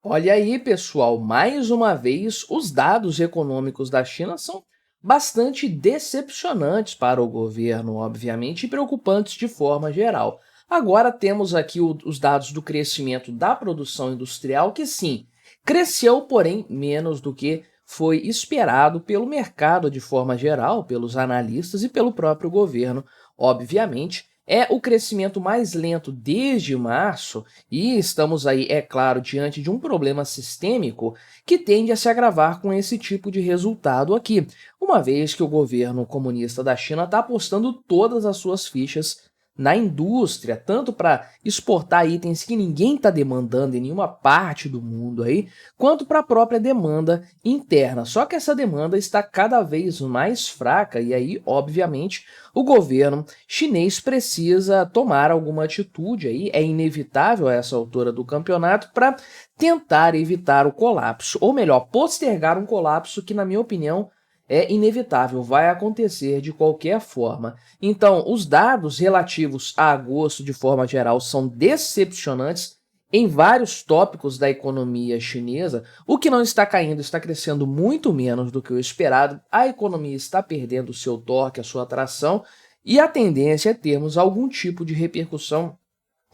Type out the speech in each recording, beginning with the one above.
Olha aí, pessoal, mais uma vez, os dados econômicos da China são bastante decepcionantes para o governo, obviamente, e preocupantes de forma geral. Agora temos aqui os dados do crescimento da produção industrial, que sim, cresceu, porém, menos do que foi esperado pelo mercado de forma geral, pelos analistas e pelo próprio governo, obviamente. É o crescimento mais lento desde março, e estamos aí, é claro, diante de um problema sistêmico que tende a se agravar com esse tipo de resultado aqui, uma vez que o governo comunista da China está apostando todas as suas fichas na indústria, tanto para exportar itens que ninguém está demandando em nenhuma parte do mundo aí, quanto para a própria demanda interna. Só que essa demanda está cada vez mais fraca e aí, obviamente, o governo chinês precisa tomar alguma atitude aí, é inevitável a essa altura do campeonato, para tentar evitar o colapso, ou melhor, postergar um colapso que, na minha opinião, é inevitável, vai acontecer de qualquer forma. Então, os dados relativos a agosto, de forma geral, são decepcionantes em vários tópicos da economia chinesa. O que não está caindo está crescendo muito menos do que o esperado, a economia está perdendo o seu torque, a sua atração, e a tendência é termos algum tipo de repercussão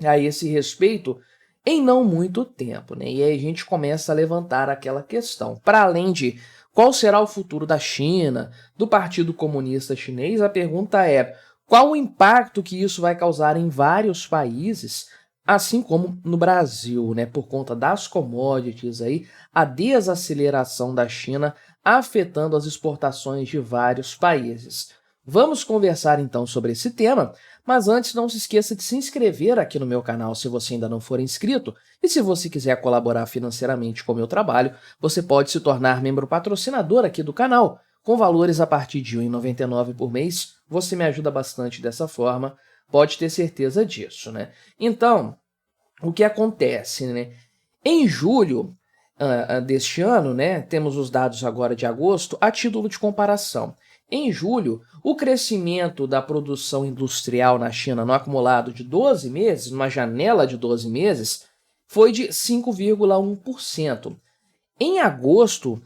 a esse respeito em não muito tempo, né? E aí a gente começa a levantar aquela questão. Para além de qual será o futuro da China, do Partido Comunista Chinês, a pergunta é: qual o impacto que isso vai causar em vários países, assim como no Brasil, né? Por conta das commodities aí, a desaceleração da China afetando as exportações de vários países. Vamos conversar então sobre esse tema, mas antes não se esqueça de se inscrever aqui no meu canal se você ainda não for inscrito, e se você quiser colaborar financeiramente com o meu trabalho, você pode se tornar membro patrocinador aqui do canal. Com valores a partir de R$ 1,99 por mês, você me ajuda bastante dessa forma, pode ter certeza disso, né? Então, o que acontece, né? Em julho deste ano, né, temos os dados agora de agosto, a título de comparação. Em julho, o crescimento da produção industrial na China no acumulado de 12 meses, numa janela de 12 meses, foi de 5,1%. Em agosto,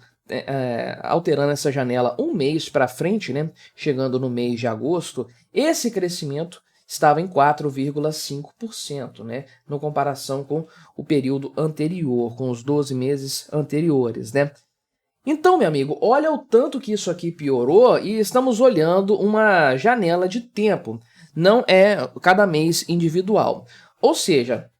alterando essa janela um mês para frente, né, chegando no mês de agosto, esse crescimento estava em 4,5%, né, na comparação com o período anterior, com os 12 meses anteriores, né? Então, meu amigo, olha o tanto que isso aqui piorou e estamos olhando uma janela de tempo, não é cada mês individual. Ou seja,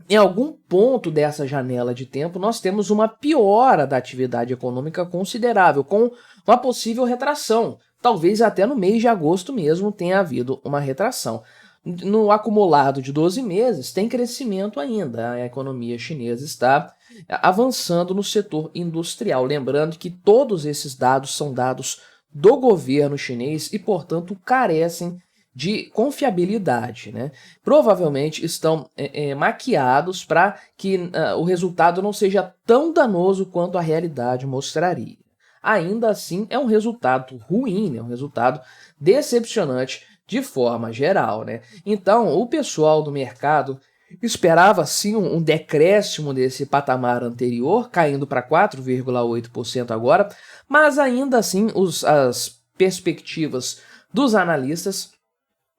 em algum ponto dessa janela de tempo, nós temos uma piora da atividade econômica considerável, com uma possível retração. Talvez até no mês de agosto mesmo tenha havido uma retração. No acumulado de 12 meses, tem crescimento ainda. A economia chinesa está avançando no setor industrial. Lembrando que todos esses dados são dados do governo chinês e, portanto, carecem de confiabilidade, né? Provavelmente estão maquiados para que o resultado não seja tão danoso quanto a realidade mostraria. Ainda assim, é um resultado ruim, né? Um resultado decepcionante de forma geral, né? Então, o pessoal do mercado esperava sim um decréscimo desse patamar anterior, caindo para 4,8% agora, mas ainda assim as perspectivas dos analistas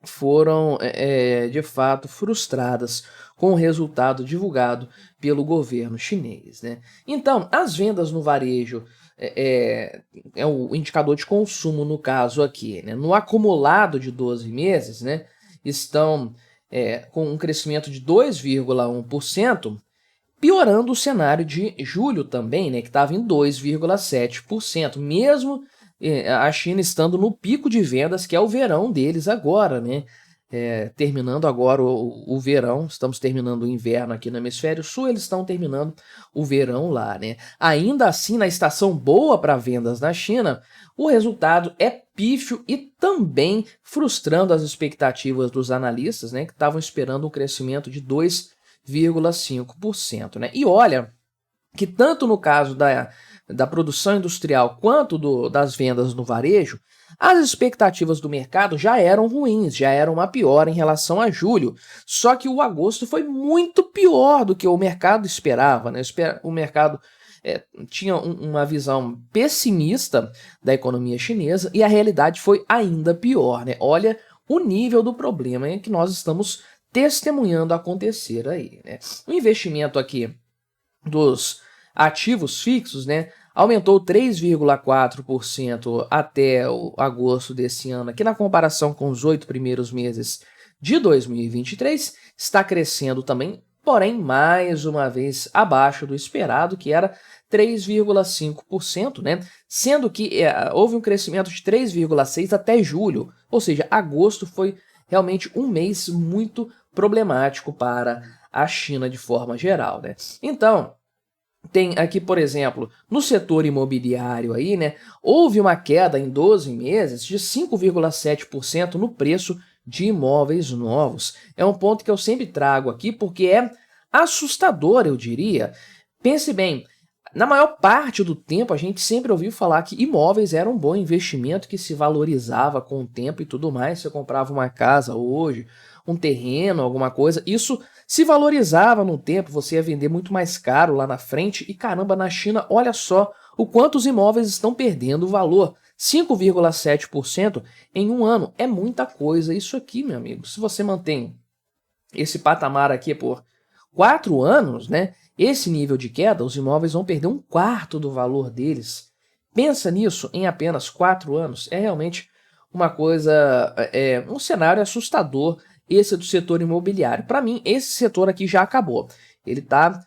foram, de fato, frustradas com o resultado divulgado pelo governo chinês, né? Então, as vendas no varejo é o indicador de consumo no caso aqui, né? No acumulado de 12 meses, né, estão com um crescimento de 2,1%, piorando o cenário de julho também, né, que estava em 2,7%, mesmo a China estando no pico de vendas, que é o verão deles agora, né? Terminando agora o verão, estamos terminando o inverno aqui no hemisfério sul, eles estão terminando o verão lá, né? Ainda assim, na estação boa para vendas na China, o resultado é pífio e também frustrando as expectativas dos analistas, né, que estavam esperando um crescimento de 2,5%, né? E olha que tanto no caso da produção industrial quanto das vendas no varejo, as expectativas do mercado já eram ruins, já eram uma pior em relação a julho. Só que o agosto foi muito pior do que o mercado esperava, né? O mercado tinha uma visão pessimista da economia chinesa e a realidade foi ainda pior, né? Olha o nível do problema que nós estamos testemunhando acontecer aí, né? O investimento aqui dos ativos fixos, né, aumentou 3,4% até o agosto desse ano, aqui na comparação com os 8 primeiros meses de 2023, está crescendo também, porém, mais uma vez abaixo do esperado, que era 3,5%, né, sendo que houve um crescimento de 3,6% até julho, ou seja, agosto foi realmente um mês muito problemático para a China de forma geral, né? Então, tem aqui, por exemplo, no setor imobiliário aí, né, houve uma queda em 12 meses de 5,7% no preço de imóveis novos. É um ponto que eu sempre trago aqui porque é assustador, eu diria. Pense bem, na maior parte do tempo a gente sempre ouviu falar que imóveis eram um bom investimento que se valorizava com o tempo e tudo mais. Você comprava uma casa hoje, um terreno, alguma coisa, isso se valorizava no tempo, você ia vender muito mais caro lá na frente. E caramba, na China, olha só o quanto os imóveis estão perdendo valor. 5,7% em um ano. É muita coisa isso aqui, meu amigo. Se você mantém esse patamar aqui por 4 anos, né? Esse nível de queda, os imóveis vão perder um quarto do valor deles. Pensa nisso em apenas 4 anos. É realmente uma coisa, um cenário assustador esse do setor imobiliário. Para mim, esse setor aqui já acabou. Ele está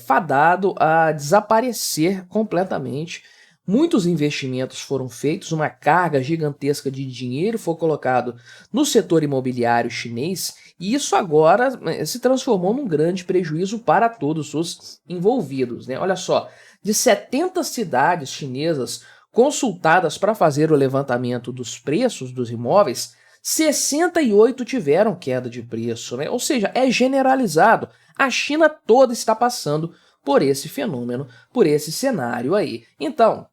fadado a desaparecer completamente. Muitos investimentos foram feitos, uma carga gigantesca de dinheiro foi colocado no setor imobiliário chinês e isso agora se transformou num grande prejuízo para todos os envolvidos, né? Olha só, de 70 cidades chinesas consultadas para fazer o levantamento dos preços dos imóveis, 68 tiveram queda de preço, né? Ou seja, é generalizado. A China toda está passando por esse fenômeno, por esse cenário aí. Então,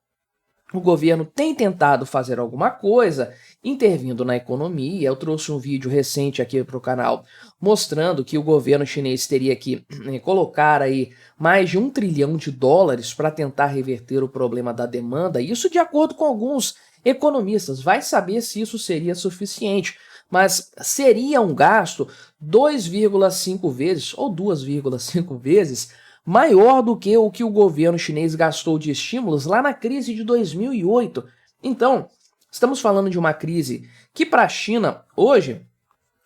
o governo tem tentado fazer alguma coisa, intervindo na economia. Eu trouxe um vídeo recente aqui para o canal mostrando que o governo chinês teria que colocar aí mais de $1 trilhão para tentar reverter o problema da demanda. Isso de acordo com alguns economistas. Vai saber se isso seria suficiente, mas seria um gasto 2,5 vezes ou 2,5 vezes maior do que o governo chinês gastou de estímulos lá na crise de 2008. Então, estamos falando de uma crise que para a China hoje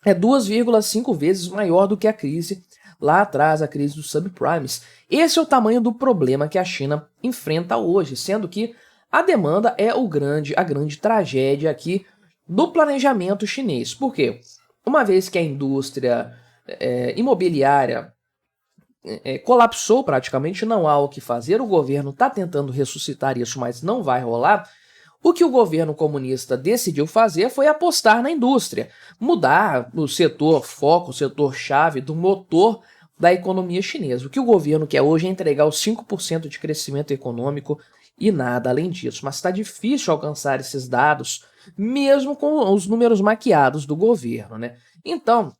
é 2,5 vezes maior do que a crise lá atrás, a crise dos subprimes. Esse é o tamanho do problema que a China enfrenta hoje, sendo que a demanda é a grande tragédia aqui do planejamento chinês. Por quê? Uma vez que a indústria imobiliária colapsou praticamente, não há o que fazer, o governo está tentando ressuscitar isso, mas não vai rolar. O que o governo comunista decidiu fazer foi apostar na indústria, mudar o setor foco, o setor-chave do motor da economia chinesa. O que o governo quer hoje é entregar os 5% de crescimento econômico e nada além disso. Mas está difícil alcançar esses dados, mesmo com os números maquiados do governo, né? Então,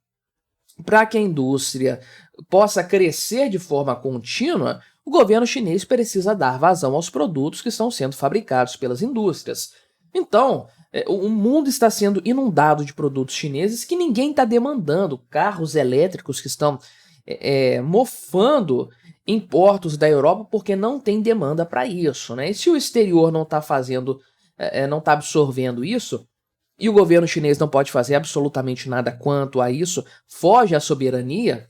para que a indústria possa crescer de forma contínua, o governo chinês precisa dar vazão aos produtos que estão sendo fabricados pelas indústrias. Então, o mundo está sendo inundado de produtos chineses que ninguém está demandando. Carros elétricos que estão mofando em portos da Europa porque não tem demanda para isso, né? E se o exterior não está não está absorvendo isso, e o governo chinês não pode fazer absolutamente nada quanto a isso, foge à soberania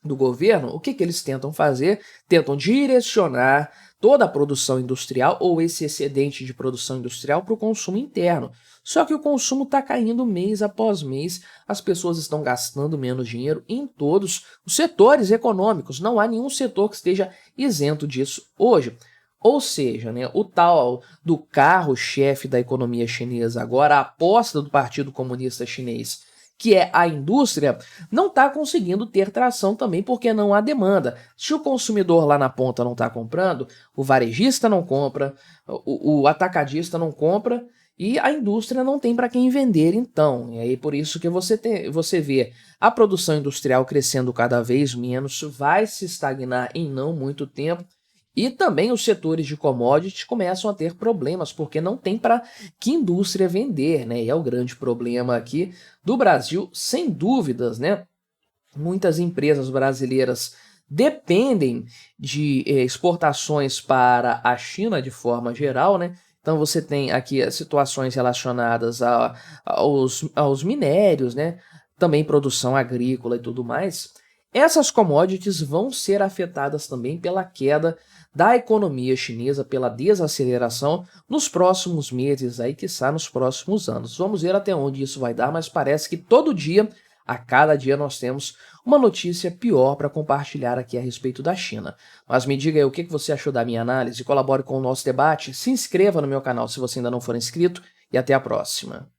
do governo, o que eles tentam fazer? Tentam direcionar toda a produção industrial ou esse excedente de produção industrial para o consumo interno. Só que o consumo está caindo mês após mês, as pessoas estão gastando menos dinheiro em todos os setores econômicos, não há nenhum setor que esteja isento disso hoje. Ou seja, né, o tal do carro-chefe da economia chinesa agora, a aposta do Partido Comunista Chinês, que é a indústria, não está conseguindo ter tração também porque não há demanda. Se o consumidor lá na ponta não está comprando, o varejista não compra, o atacadista não compra e a indústria não tem para quem vender então. E aí por isso que você vê a produção industrial crescendo cada vez menos, vai se estagnar em não muito tempo. E também os setores de commodities começam a ter problemas, porque não tem para que indústria vender, né? E é o grande problema aqui do Brasil, sem dúvidas, né? Muitas empresas brasileiras dependem de exportações para a China de forma geral, né? Então você tem aqui as situações relacionadas aos minérios, né? Também produção agrícola e tudo mais. Essas commodities vão ser afetadas também pela queda da economia chinesa, pela desaceleração nos próximos meses, aí, quiçá nos próximos anos. Vamos ver até onde isso vai dar, mas parece que todo dia, a cada dia, nós temos uma notícia pior para compartilhar aqui a respeito da China. Mas me diga aí o que você achou da minha análise, colabore com o nosso debate, se inscreva no meu canal se você ainda não for inscrito e até a próxima.